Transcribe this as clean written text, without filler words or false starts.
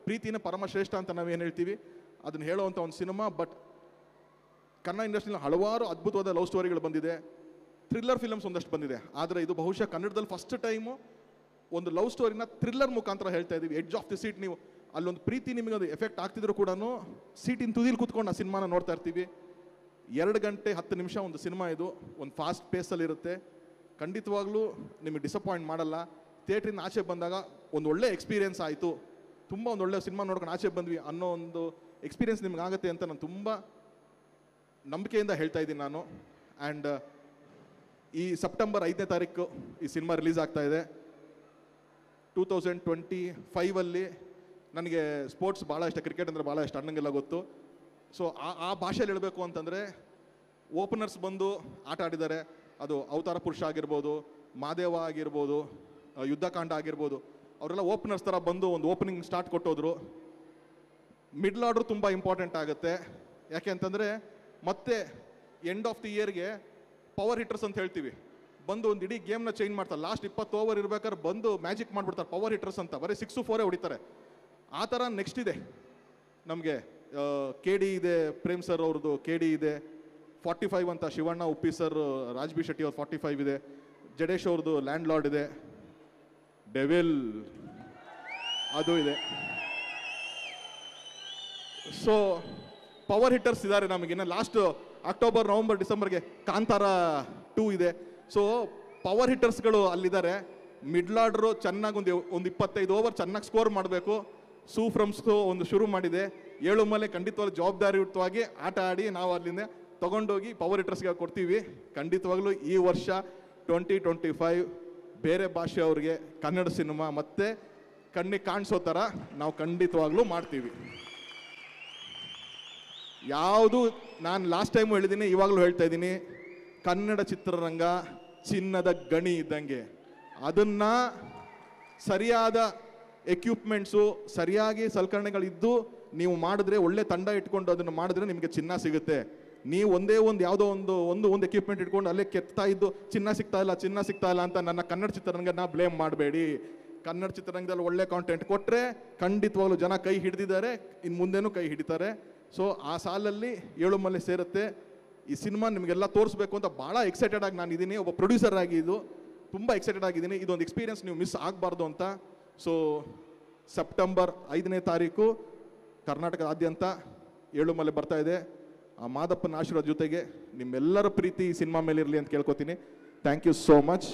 ಪ್ರೀತಿನೇ ಪರಮಶ್ರೇಷ್ಠ ಅಂತ ನಾವೇನು ಹೇಳ್ತೀವಿ ಅದನ್ನು ಹೇಳುವಂಥ ಒಂದು ಸಿನಿಮಾ. ಬಟ್ ಕನ್ನಡ ಇಂಡಸ್ಟ್ರಿಯಲ್ಲಿ ಹಲವಾರು ಅದ್ಭುತವಾದ ಲವ್ ಸ್ಟೋರಿಗಳು ಬಂದಿದೆ, ಥ್ರಿಲ್ಲರ್ ಫಿಲಮ್ಸ್ ಒಂದಷ್ಟು ಬಂದಿದೆ. ಆದರೆ ಇದು ಬಹುಶಃ ಕನ್ನಡದಲ್ಲಿ ಫಸ್ಟ್ ಟೈಮು ಒಂದು ಲವ್ ಸ್ಟೋರಿನ ಥ್ರಿಲ್ಲರ್ ಮುಖಾಂತರ ಹೇಳ್ತಾ ಇದ್ದೀವಿ. ಎಡ್ಜ್ ಆಫ್ ದಿ ಸೀಟ್, ನೀವು ಅಲ್ಲೊಂದು ಪ್ರೀತಿ ನಿಮಗೆ ಒಂದು ಎಫೆಕ್ಟ್ ಆಗ್ತಿದ್ರು ಕೂಡ ಸೀಟಿನ ತುದಿಲಿ ಕೂತ್ಕೊಂಡು ಆ ಸಿನಿಮಾನ ನೋಡ್ತಾ ಇರ್ತೀವಿ. 2 ಗಂಟೆ 10 ನಿಮಿಷ ಒಂದು ಸಿನಿಮಾ ಇದು, ಒಂದು ಫಾಸ್ಟ್ ಪೇಸಲ್ಲಿರುತ್ತೆ. ಖಂಡಿತವಾಗ್ಲೂ ನಿಮಗೆ ಡಿಸಪಾಯಿಂಟ್ ಮಾಡಲ್ಲ. ಥಿಯೇಟ್ರಿಂದ ಆಚೆ ಬಂದಾಗ ಒಂದು ಒಳ್ಳೆ ಎಕ್ಸ್ಪೀರಿಯೆನ್ಸ್ ಆಯಿತು, ತುಂಬ ಒಂದು ಒಳ್ಳೆ ಸಿನಿಮಾ ನೋಡ್ಕೊಂಡು ಆಚೆ ಬಂದ್ವಿ ಅನ್ನೋ ಒಂದು ಎಕ್ಸ್ಪೀರಿಯೆನ್ಸ್ ನಿಮ್ಗೆ ಆಗುತ್ತೆ ಅಂತ ನಾನು ತುಂಬ ನಂಬಿಕೆಯಿಂದ ಹೇಳ್ತಾ ಇದ್ದೀನಿ ನಾನು. ಆ್ಯಂಡ್ ಈ ಸೆಪ್ಟೆಂಬರ್ 5ನೇ ತಾರೀಕು ಈ ಸಿನಿಮಾ ರಿಲೀಸ್ ಆಗ್ತಾ ಇದೆ. 2025 ನನಗೆ ಸ್ಪೋರ್ಟ್ಸ್ ಭಾಳ ಇಷ್ಟ, ಕ್ರಿಕೆಟ್ ಅಂದರೆ ಭಾಳ ಇಷ್ಟ, ಅಣ್ಣಂಗೆಲ್ಲ ಗೊತ್ತು. ಸೊ ಆ ಭಾಷೆಯಲ್ಲಿ ಹೇಳಬೇಕು ಅಂತಂದರೆ ಓಪನರ್ಸ್ ಬಂದು ಆಟ ಆಡಿದ್ದಾರೆ. ಅದು ಅವತಾರ ಪುರುಷ ಆಗಿರ್ಬೋದು, ಮಾದೇವ ಆಗಿರ್ಬೋದು, ಯುದ್ಧಕಾಂಡ ಆಗಿರ್ಬೋದು, ಅವರೆಲ್ಲ ಓಪನರ್ಸ್ ಥರ ಬಂದು ಒಂದು ಓಪನಿಂಗ್ ಸ್ಟಾರ್ಟ್ ಕೊಟ್ಟೋದ್ರು. ಮಿಡ್ಲ್ ಆರ್ಡ್ರು ತುಂಬ ಇಂಪಾರ್ಟೆಂಟ್ ಆಗುತ್ತೆ. ಯಾಕೆ ಅಂತಂದರೆ ಮತ್ತೆ ಎಂಡ್ ಆಫ್ ದಿ ಇಯರ್ಗೆ ಪವರ್ ಹಿಟ್ಟರ್ಸ್ ಅಂತ ಹೇಳ್ತೀವಿ, ಬಂದು ಒಂದು ಇಡೀ ಗೇಮ್ನ ಚೇಂಜ್ ಮಾಡ್ತಾರೆ. ಲಾಸ್ಟ್ 20 ಓವರ್ ಇರ್ಬೇಕಾದ್ರೆ ಬಂದು ಮ್ಯಾಜಿಕ್ ಮಾಡಿಬಿಡ್ತಾರೆ ಪವರ್ ಹಿಟ್ಟರ್ಸ್ ಅಂತ, ಬರೀ 6 4 ಹೊಡಿತಾರೆ. ಆ ಥರ ನೆಕ್ಸ್ಟ್ ಇದೆ ನಮಗೆ. KD ಇದೆ, ಪ್ರೇಮ್ ಸರ್ ಅವ್ರದ್ದು KD ಇದೆ. 45 ಅಂತ ಶಿವಣ್ಣ ಉಪ್ಪಿ ಸರ್, ರಾಜ್ ಬಿ ಶೆಟ್ಟಿ ಅವ್ರ 45 ಇದೆ. ಜಡೇಶ್ ಅವ್ರದ್ದು ಲ್ಯಾಂಡ್ ಲಾರ್ಡ್ ಇದೆ. ಡೆವಿಲ್ ಅದು ಇದೆ. ಸೊ ಪವರ್ ಹಿಟ್ಟರ್ಸ್ ಇದ್ದಾರೆ ನಮಗಿನ್ನ. ಲಾಸ್ಟ್ ಅಕ್ಟೋಬರ್ ನವಂಬರ್ ಡಿಸೆಂಬರ್ಗೆ ಕಾಂತಾರ 2 ಇದೆ. ಸೊ ಪವರ್ ಹಿಟ್ಟರ್ಸ್ಗಳು ಅಲ್ಲಿದ್ದಾರೆ. ಮಿಡ್ಲ್ ಆರ್ಡ್ರು ಚೆನ್ನಾಗಿ ಒಂದು 25 ಓವರ್ ಚೆನ್ನಾಗಿ ಸ್ಕೋರ್ ಮಾಡಬೇಕು. ಸೂಫ್ರಮ್ಸ್ಗೂ ಒಂದು ಶುರು ಮಾಡಿದೆ. 7 ಮೇಲೆ ಖಂಡಿತವಾಗ್ಲೂ ಜವಾಬ್ದಾರಿಯುತವಾಗಿ ಆಟ ಆಡಿ ನಾವು ಅಲ್ಲಿಂದ ತೊಗೊಂಡೋಗಿ ಪವರ್ ಹಿಟ್ಟರ್ಸ್ಗೆ ಕೊಡ್ತೀವಿ. ಖಂಡಿತವಾಗ್ಲೂ ಈ ವರ್ಷ 2025 ಬೇರೆ ಭಾಷೆಯವ್ರಿಗೆ ಕನ್ನಡ ಸಿನಿಮಾ ಮತ್ತೆ ಕಣ್ಣಿಗೆ ಕಾಣಿಸೋ ಥರ ನಾವು ಖಂಡಿತವಾಗ್ಲೂ ಮಾಡ್ತೀವಿ. ಯಾವುದು ನಾನು ಲಾಸ್ಟ್ ಟೈಮು ಹೇಳಿದ್ದೀನಿ, ಇವಾಗಲೂ ಹೇಳ್ತಾ ಇದ್ದೀನಿ, ಕನ್ನಡ ಚಿತ್ರರಂಗ ಚಿನ್ನದ ಗಣಿ ಇದ್ದಂಗೆ. ಅದನ್ನು ಸರಿಯಾದ ಎಕ್ವಿಪ್ಮೆಂಟ್ಸು, ಸರಿಯಾಗಿ ಸಲಕರಣೆಗಳಿದ್ದು ನೀವು ಮಾಡಿದ್ರೆ, ಒಳ್ಳೆ ತಂಡ ಇಟ್ಕೊಂಡು ಅದನ್ನು ಮಾಡಿದ್ರೆ ನಿಮಗೆ ಚಿನ್ನ ಸಿಗುತ್ತೆ. ನೀವು ಒಂದೇ ಒಂದು ಯಾವುದೋ ಒಂದು ಎಕ್ವಿಪ್ಮೆಂಟ್ ಇಟ್ಕೊಂಡು ಅಲ್ಲೇ ಕೆತ್ತಾ ಇದ್ದು ಚಿನ್ನ ಸಿಗ್ತಾ ಇಲ್ಲ ಅಂತ ನನ್ನ ಕನ್ನಡ ಚಿತ್ರರಂಗನ ಬ್ಲೇಮ್ ಮಾಡಬೇಡಿ. ಕನ್ನಡ ಚಿತ್ರರಂಗದಲ್ಲಿ ಒಳ್ಳೆ ಕಾಂಟೆಂಟ್ ಕೊಟ್ಟರೆ ಖಂಡಿತವಾಗ್ಲೂ ಜನ ಕೈ ಹಿಡಿದಿದ್ದಾರೆ, ಇನ್ನು ಮುಂದೆನೂ ಕೈ ಹಿಡಿತಾರೆ. ಸೊ ಆ ಸಾಲಲ್ಲಿ 7 ಮಲೆ ಸೇರುತ್ತೆ. ಈ ಸಿನಿಮಾ ನಿಮಗೆಲ್ಲ ತೋರಿಸ್ಬೇಕು ಅಂತ ಭಾಳ ಎಕ್ಸೈಟೆಡ್ ಆಗಿ ನಾನು ಇದ್ದೀನಿ. ಒಬ್ಬ ಪ್ರೊಡ್ಯೂಸರ್ ಆಗಿ ಇದು ತುಂಬ ಎಕ್ಸೈಟೆಡ್ ಆಗಿದ್ದೀನಿ. ಇದೊಂದು ಎಕ್ಸ್ಪೀರಿಯನ್ಸ್ ನೀವು ಮಿಸ್ ಆಗಬಾರ್ದು ಅಂತ. ಸೊ ಸೆಪ್ಟೆಂಬರ್ 5ನೇ ತಾರೀಕು ಕರ್ನಾಟಕದಾದ್ಯಂತ 7 ಮಲೆ ಬರ್ತಾ ಇದೆ. ಆ ಮಾದಪ್ಪನ ಆಶೀರ್ವಾದ ಜೊತೆಗೆ ನಿಮ್ಮೆಲ್ಲರ ಪ್ರೀತಿ ಈ ಸಿನಿಮಾ ಮೇಲೆ ಇರಲಿ ಅಂತ ಕೇಳ್ಕೊತೀನಿ. Thank you so much.